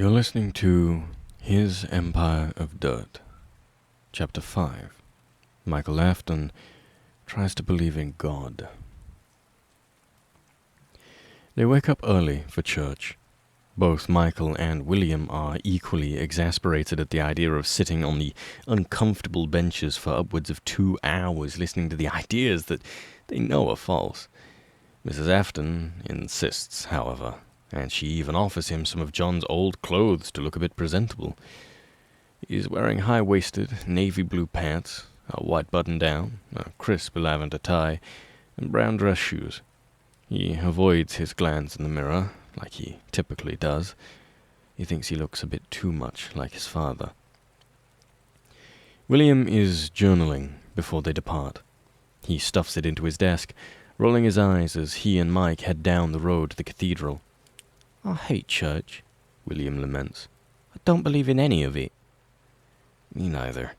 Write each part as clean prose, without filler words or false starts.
You're listening to His Empire of Dirt, Chapter 5. Michael Afton tries to believe in God. They wake up early for church. Both Michael and William are equally exasperated at the idea of sitting on the uncomfortable benches for upwards of 2 hours listening to the ideas that they know are false. Mrs. Afton insists, however, and she even offers him some of John's old clothes to look a bit presentable. He's wearing high-waisted, navy blue pants, a white button-down, a crisp lavender tie, and brown dress shoes. He avoids his glance in the mirror, like he typically does. He thinks he looks a bit too much like his father. William is journaling before they depart. He stuffs it into his desk, rolling his eyes as he and Mike head down the road to the cathedral. "I hate church," William laments. "I don't believe in any of it." "Me neither."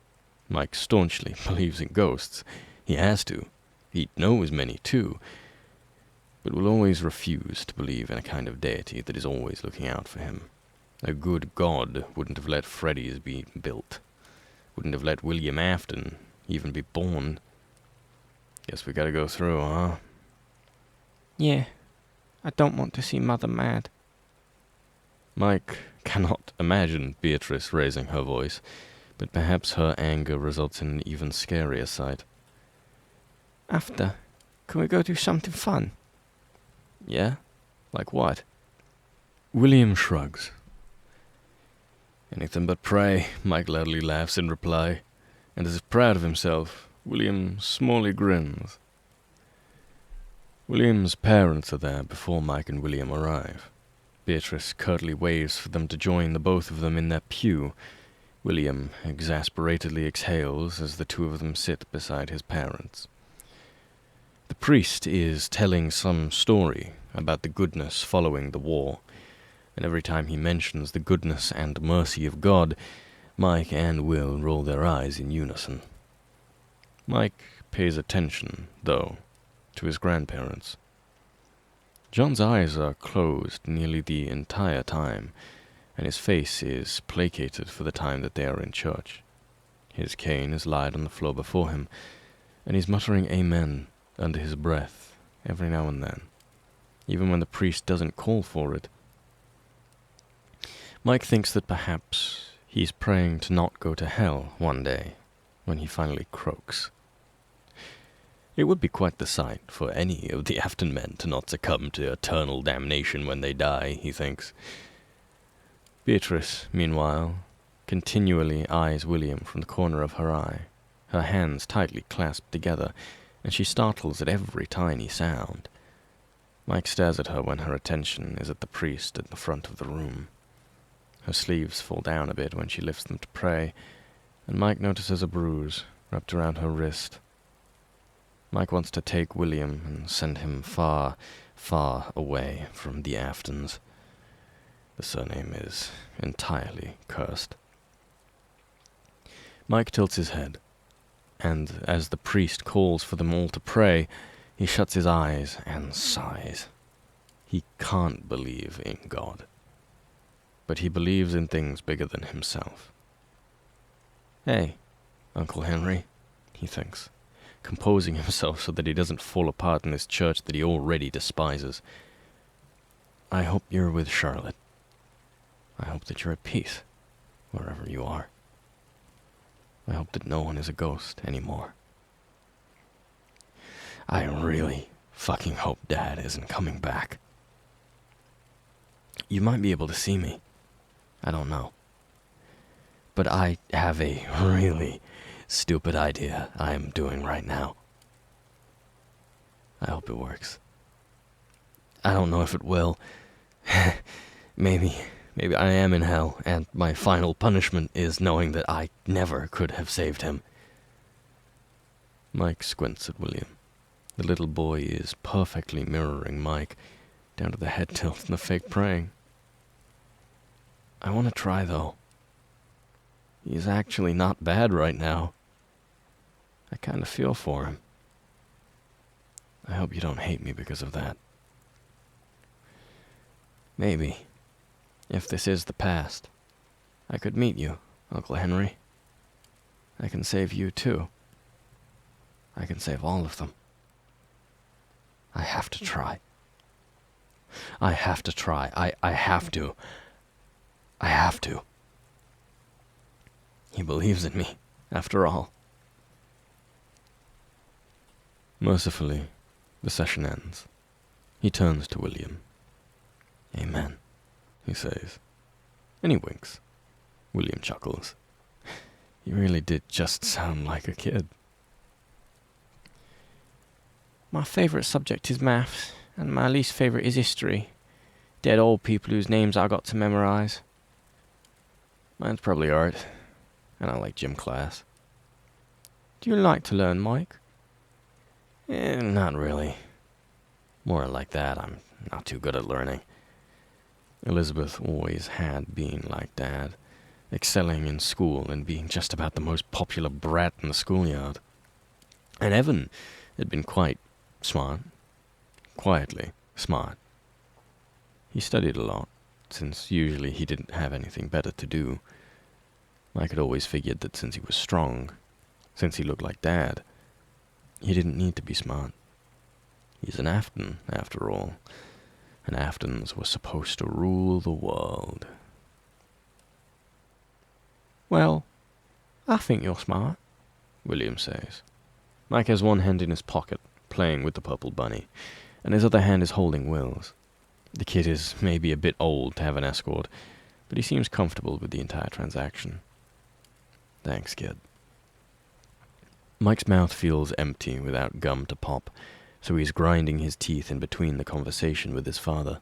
Mike staunchly believes in ghosts. He has to. He knows many, too, but will always refuse to believe in a kind of deity that is always looking out for him. A good God wouldn't have let Freddy's be built. Wouldn't have let William Afton even be born. Guess we gotta go through, huh? "Yeah, I don't want to see Mother mad." Mike cannot imagine Beatrice raising her voice, but perhaps her anger results in an even scarier sight. "After, can we go do something fun?" "Yeah? Like what?" William shrugs. "Anything but pray," Mike loudly laughs in reply, and as if proud of himself, William smallly grins. William's parents are there before Mike and William arrive. Beatrice curtly waves for them to join the both of them in their pew. William exasperatedly exhales as the two of them sit beside his parents. The priest is telling some story about the goodness following the war, and every time he mentions the goodness and mercy of God, Mike and Will roll their eyes in unison. Mike pays attention, though, to his grandparents. John's eyes are closed nearly the entire time, and his face is placated for the time that they are in church. His cane is laid on the floor before him, and he's muttering amen under his breath every now and then, even when the priest doesn't call for it. Mike thinks that perhaps he's praying to not go to hell one day when he finally croaks. It would be quite the sight for any of the Afton men to not succumb to eternal damnation when they die, he thinks. Beatrice, meanwhile, continually eyes William from the corner of her eye, her hands tightly clasped together, and she startles at every tiny sound. Mike stares at her when her attention is at the priest at the front of the room. Her sleeves fall down a bit when she lifts them to pray, and Mike notices a bruise wrapped around her wrist. Mike wants to take William and send him far, far away from the Aftons. The surname is entirely cursed. Mike tilts his head, and as the priest calls for them all to pray, he shuts his eyes and sighs. He can't believe in God, but he believes in things bigger than himself. "Hey, Uncle Henry," he thinks, composing himself so that he doesn't fall apart in this church that he already despises. "I hope you're with Charlotte. I hope that you're at peace, wherever you are. I hope that no one is a ghost anymore. I really fucking hope Dad isn't coming back. You might be able to see me. I don't know. But I have a really stupid idea I'm doing right now. I hope it works. I don't know if it will. Maybe I am in hell, and my final punishment is knowing that I never could have saved him." Mike squints at William. The little boy is perfectly mirroring Mike, down to the head tilt and the fake praying. "I want to try, though. He's actually not bad right now. I kind of feel for him. I hope you don't hate me because of that." "Maybe. If this is the past, I could meet you, Uncle Henry. I can save you, too. I can save all of them. I have to try. I have to try. I have to. I have to. He believes in me, after all. Mercifully, the session ends. He turns to William. Amen, he says. And he winks. William chuckles. He really did just sound like a kid. My favourite subject is maths, and my least favourite is history. Dead old people whose names I got to memorise. Mine's probably art, and I like gym class. Do you like to learn, Mike? Not really. More like that, I'm not too good at learning. Elizabeth always had been like Dad, excelling in school and being just about the most popular brat in the schoolyard. And Evan had been quite smart, quietly smart. He studied a lot, since usually he didn't have anything better to do. Mike had always figured that since he was strong, since he looked like Dad, he didn't need to be smart. He's an Afton, after all, and Aftons were supposed to rule the world. Well, I think you're smart, William says. Mike has one hand in his pocket, playing with the purple bunny, and his other hand is holding Will's. The kid is maybe a bit old to have an escort, but he seems comfortable with the entire transaction. Thanks, kid. Mike's mouth feels empty without gum to pop, so he's grinding his teeth in between the conversation with his father.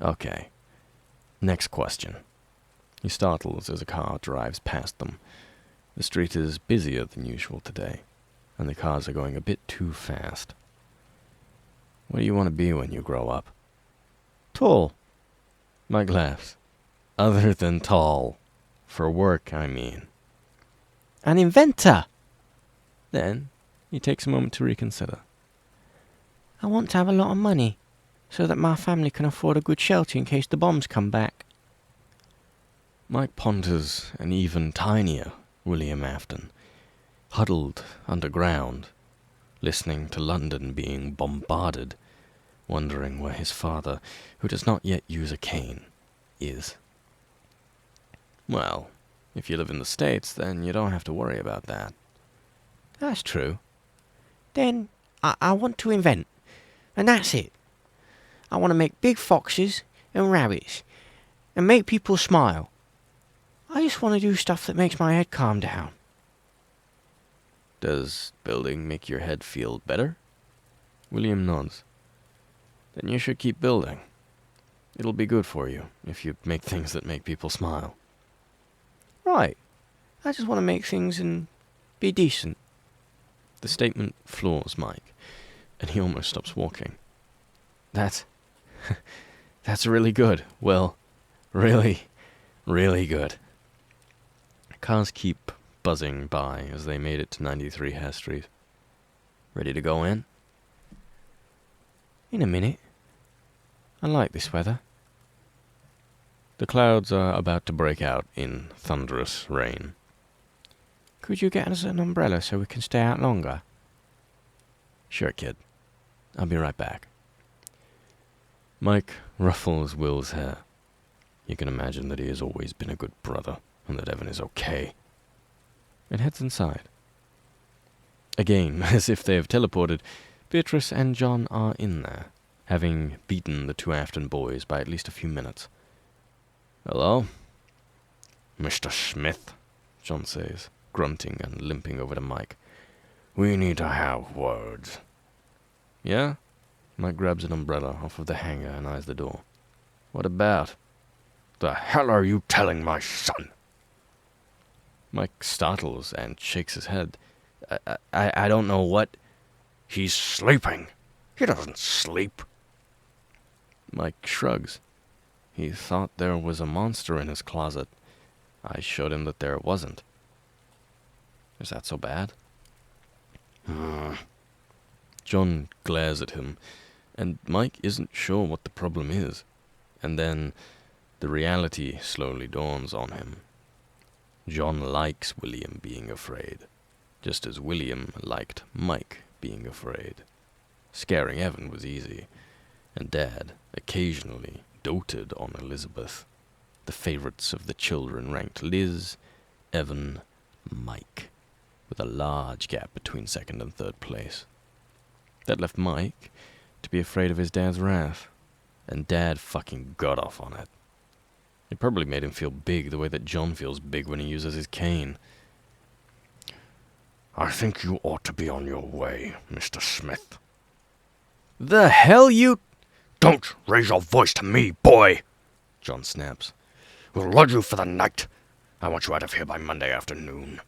Okay. Next question. He startles as a car drives past them. The street is busier than usual today, and the cars are going a bit too fast. What do you want to be when you grow up? Tall. Mike laughs. Other than tall. For work, I mean. An inventor! Then, he takes a moment to reconsider. I want to have a lot of money, so that my family can afford a good shelter in case the bombs come back. Mike ponders an even tinier William Afton, huddled underground, listening to London being bombarded, wondering where his father, who does not yet use a cane, is. Well, if you live in the States, then you don't have to worry about that. That's true. Then I want to invent, and that's it. I want to make big foxes and rabbits, and make people smile. I just want to do stuff that makes my head calm down. Does building make your head feel better? William nods. Then you should keep building. It'll be good for you if you make things that make people smile. Right. I just want to make things and be decent. The statement floors Mike, and he almost stops walking. That's really good. Well, really, really good. Cars keep buzzing by as they made it to 93 Hare Street. Ready to go in? In a minute. I like this weather. The clouds are about to break out in thunderous rain. Could you get us an umbrella so we can stay out longer? Sure, kid. I'll be right back. Mike ruffles Will's hair. You can imagine that he has always been a good brother, and that Evan is okay. And heads inside. Again, as if they have teleported, Beatrice and John are in there, having beaten the two Afton boys by at least a few minutes. Hello? Mr. Smith, John says, grunting and limping over to Mike. We need to have words. Yeah? Mike grabs an umbrella off of the hanger and eyes the door. What about? The hell are you telling my son? Mike startles and shakes his head. I don't know what... He's sleeping. He doesn't sleep. Mike shrugs. He thought there was a monster in his closet. I showed him that there wasn't. Is that so bad? John glares at him, and Mike isn't sure what the problem is. And then the reality slowly dawns on him. John likes William being afraid, just as William liked Mike being afraid. Scaring Evan was easy, and Dad occasionally doted on Elizabeth. The favorites of the children ranked Liz, Evan, Mike, with a large gap between second and third place. That left Mike to be afraid of his dad's wrath, and Dad fucking got off on it. It probably made him feel big the way that John feels big when he uses his cane. I think you ought to be on your way, Mr. Smith. The hell you... Don't raise your voice to me, boy! John snaps. We'll lodge you for the night. I want you out of here by Monday afternoon.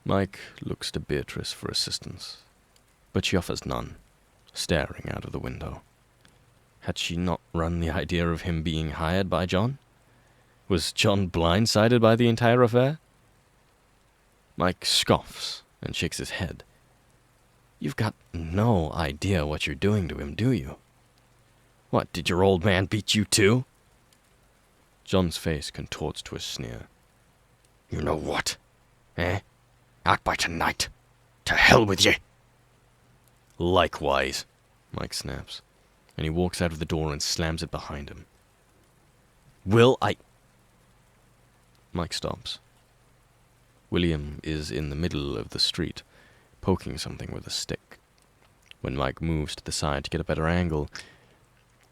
Mike looks to Beatrice for assistance, but she offers none, staring out of the window. Had she not run the idea of him being hired by John? Was John blindsided by the entire affair? Mike scoffs and shakes his head. You've got no idea what you're doing to him, do you? What, did your old man beat you too? John's face contorts to a sneer. You know what? Eh? Out by tonight. To hell with ye! Likewise, Mike snaps, and he walks out of the door and slams it behind him. Mike stops. William is in the middle of the street, poking something with a stick. When Mike moves to the side to get a better angle,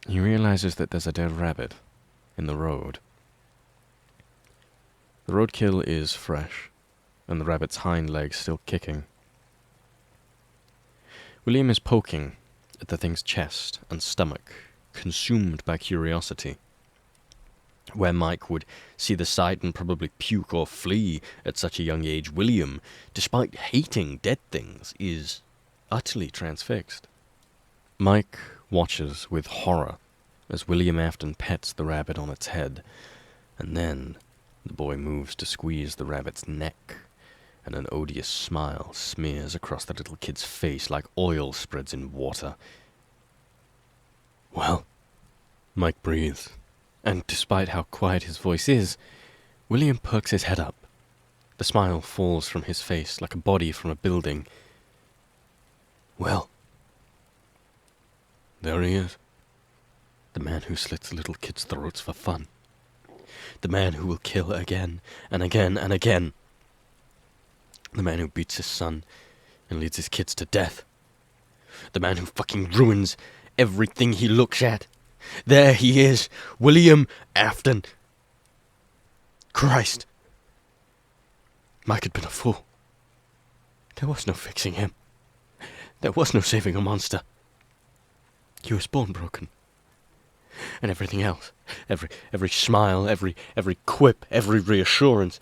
he realizes that there's a dead rabbit in the road. The roadkill is fresh, and the rabbit's hind legs still kicking. William is poking at the thing's chest and stomach, consumed by curiosity. Where Mike would see the sight and probably puke or flee at such a young age, William, despite hating dead things, is utterly transfixed. Mike watches with horror as William Afton pets the rabbit on its head, and then the boy moves to squeeze the rabbit's neck, and an odious smile smears across the little kid's face like oil spreads in water. Well, Mike breathes, and despite how quiet his voice is, William perks his head up. The smile falls from his face like a body from a building. Well, there he is. The man who slits little kids' throats for fun. The man who will kill again and again and again. The man who beats his son and leads his kids to death. The man who fucking ruins everything he looks at. There he is, William Afton. Christ. Mike had been a fool. There was no fixing him. There was no saving a monster. He was born broken. And everything else, every smile, every quip, every reassurance,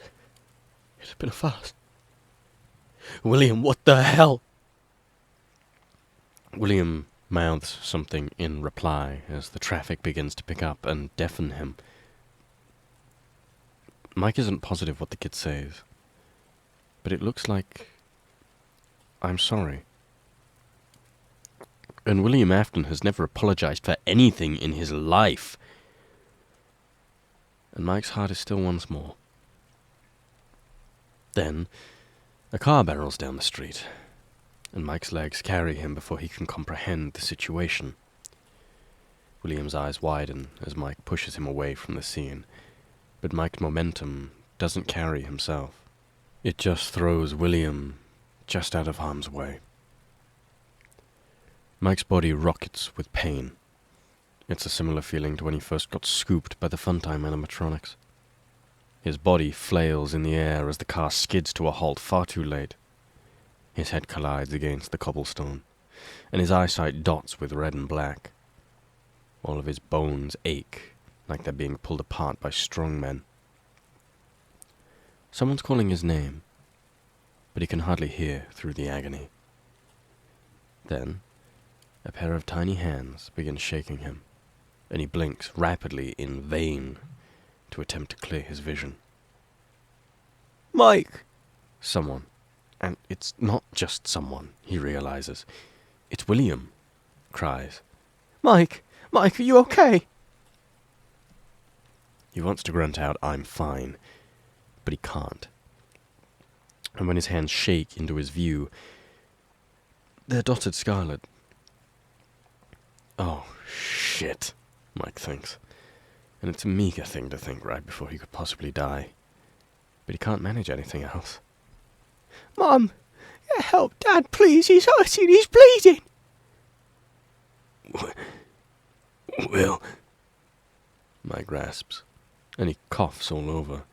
it had been a farce. William, what the hell? William mouths something in reply as the traffic begins to pick up and deafen him. Mike isn't positive what the kid says, but it looks like, I'm sorry. And William Afton has never apologized for anything in his life. And Mike's heart is still once more. Then, a car barrels down the street, and Mike's legs carry him before he can comprehend the situation. William's eyes widen as Mike pushes him away from the scene, but Mike's momentum doesn't carry himself. It just throws William just out of harm's way. Mike's body rockets with pain. It's a similar feeling to when he first got scooped by the Funtime animatronics. His body flails in the air as the car skids to a halt far too late. His head collides against the cobblestone, and his eyesight dots with red and black. All of his bones ache, like they're being pulled apart by strong men. Someone's calling his name, but he can hardly hear through the agony. Then, a pair of tiny hands begin shaking him, and he blinks rapidly in vain to attempt to clear his vision. Mike! Someone. And it's not just someone, he realizes. It's William, cries. Mike! Mike, are you okay? He wants to grunt out, "I'm fine," but he can't. And when his hands shake into his view, they're dotted scarlet. Oh, shit, Mike thinks. And it's a meager thing to think right before he could possibly die. But he can't manage anything else. Mum, help Dad, please. He's hurting. He's bleeding. Will. Mike grasps, and he coughs all over,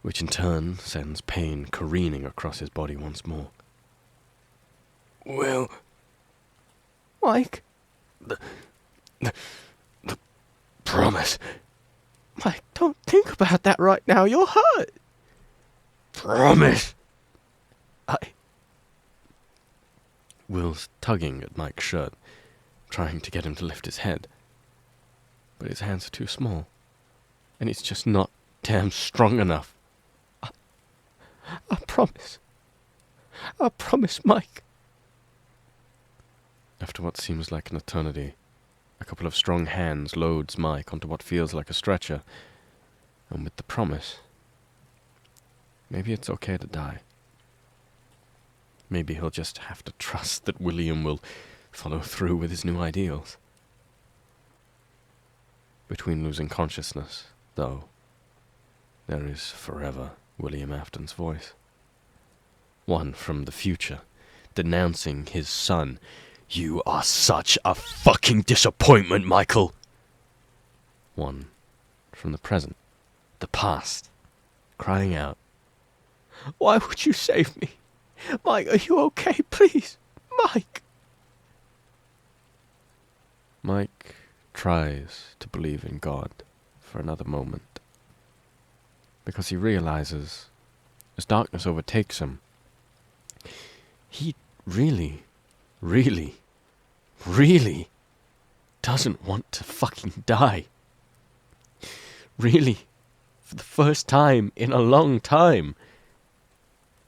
which in turn sends pain careening across his body once more. Will. Mike. The promise. Mike, don't think about that right now. You're hurt. Promise. Will's tugging at Mike's shirt, trying to get him to lift his head. But his hands are too small, and he's just not damn strong enough. I promise. I promise, Mike. After what seems like an eternity, a couple of strong hands loads Mike onto what feels like a stretcher, and with the promise, maybe it's okay to die. Maybe he'll just have to trust that William will follow through with his new ideals. Between losing consciousness, though, there is forever William Afton's voice. One from the future, denouncing his son. You are such a fucking disappointment, Michael. One from the present, the past, crying out, Why would you save me? Mike, are you okay? Please, Mike. Mike tries to believe in God for another moment, because he realizes, as darkness overtakes him, he really doesn't want to fucking die. Really, for the first time in a long time,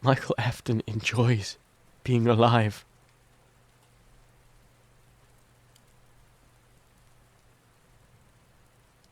Michael Afton enjoys being alive.